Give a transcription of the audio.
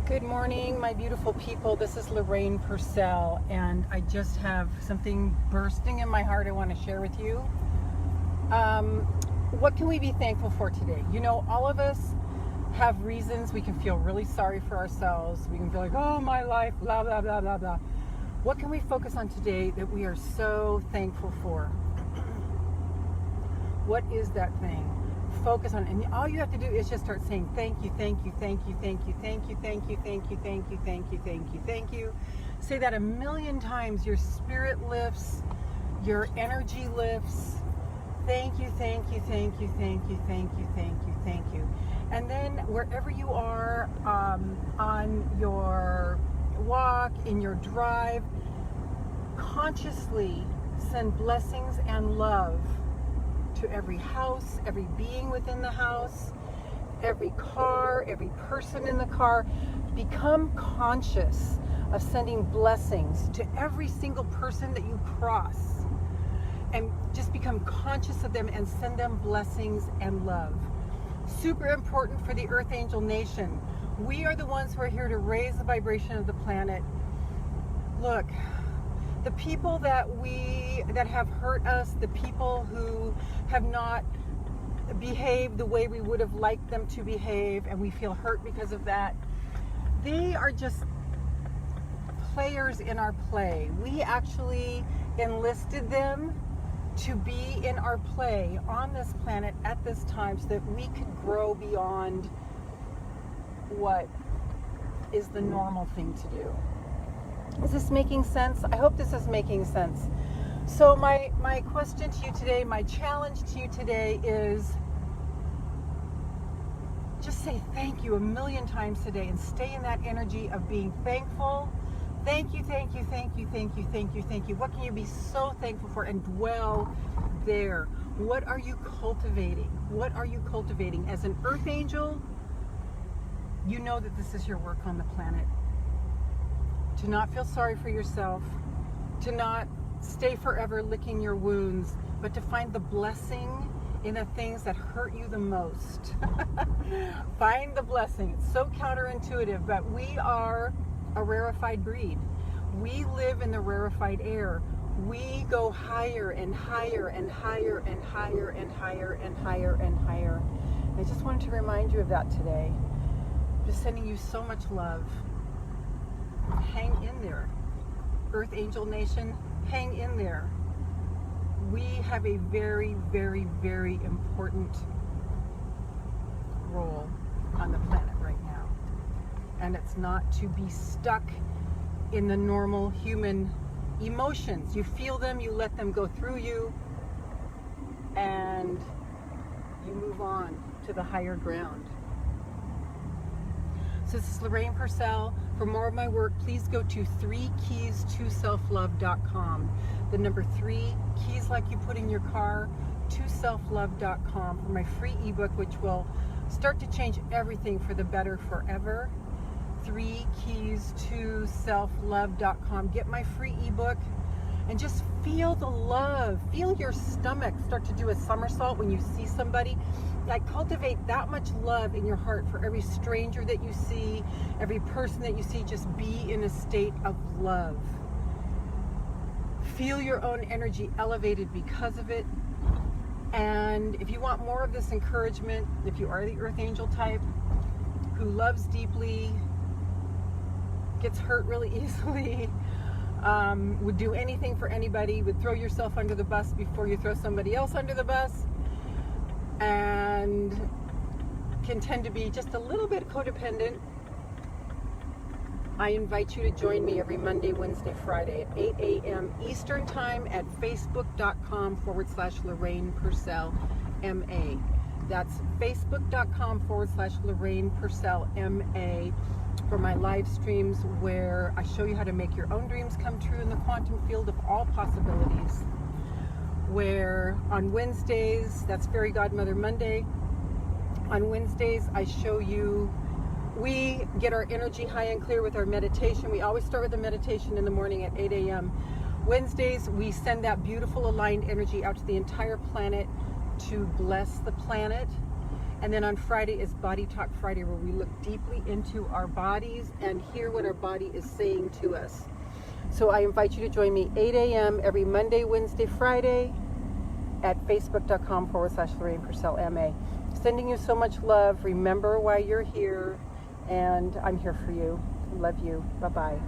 Good morning, my beautiful people. This is Lorraine Pursell, and I just have something bursting in my heart I want to share with you. What can we be thankful for today? You know, all of us have reasons we can feel really sorry for ourselves. We can feel like, oh, my life, blah, blah, blah, blah, blah. What can we focus on today that we are so thankful for? What is that thing? Focus on, and all you have to do is just start saying thank you, thank you, thank you, thank you, thank you, thank you, thank you, thank you, thank you, thank you, thank you. Say that 1,000,000 times. Your spirit lifts, your energy lifts. Thank you, thank you, thank you, thank you, thank you, thank you, thank you. And then wherever you are on your walk, in your drive, consciously send blessings and love to every house, every being within the house, every car, every person in the car. Become conscious of sending blessings to every single person that you cross, and just become conscious of them and send them blessings and love. Super important for the Earth Angel Nation. We are the ones who are here to raise the vibration of the planet. Look, the people that have hurt us, the people who have not behaved the way we would have liked them to behave, and we feel hurt because of that, they are just players in our play. We actually enlisted them to be in our play on this planet at this time so that we could grow beyond what is the normal thing to do. Is this making sense? I hope this is making sense. So my question to you today, my challenge to you today is just say thank you 1,000,000 times today and stay in that energy of being thankful. Thank you, thank you, thank you, thank you, thank you, thank you. What can you be so thankful for? And dwell there. What are you cultivating? What are you cultivating? As an Earth Angel, you know that this is your work on the planet. To not feel sorry for yourself, to not stay forever licking your wounds, but to find the blessing in the things that hurt you the most. Find the blessing. It's so counterintuitive, but we are a rarefied breed. We live in the rarefied air. We go higher and higher and higher and higher and higher and higher and higher. I just wanted to remind you of that today. Just sending you so much love. Hang in there. Earth Angel Nation, hang in there. We have a very, very, very important role on the planet right now. And it's not to be stuck in the normal human emotions. You feel them, you let them go through you, and you move on to the higher ground. So this is Lorraine Pursell. For more of my work, please go to 3keys2selflove.com. The number 3, keys like you put in your car, toselflove.com for my free ebook, which will start to change everything for the better forever. 3keys2selflove.com. Get my free ebook and just feel the love. Feel your stomach start to do a somersault when you see somebody. Like, cultivate that much love in your heart for every stranger that you see, every person that you see. Just be in a state of love. Feel your own energy elevated because of it. And if you want more of this encouragement, if you are the Earth Angel type who loves deeply, gets hurt really easily, would do anything for anybody, would throw yourself under the bus before you throw somebody else under the bus, and can tend to be just a little bit codependent, I invite you to join me every Monday, Wednesday, Friday at 8 a.m. Eastern Time at facebook.com/Lorraine Pursell MA. That's facebook.com/Lorraine Pursell MA for my live streams where I show you how to make your own dreams come true in the quantum field of all possibilities. Where on Wednesdays, that's Fairy Godmother Monday, on Wednesdays I show you, we get our energy high and clear with our meditation. We always start with a meditation in the morning at 8 a.m. Wednesdays, we send that beautiful aligned energy out to the entire planet to bless the planet. And then on Friday is Body Talk Friday, where we look deeply into our bodies and hear what our body is saying to us. So I invite you to join me 8 a.m. every Monday, Wednesday, Friday at facebook.com/Lorraine Pursell MA. Sending you so much love. Remember why you're here, and I'm here for you. Love you. Bye-bye.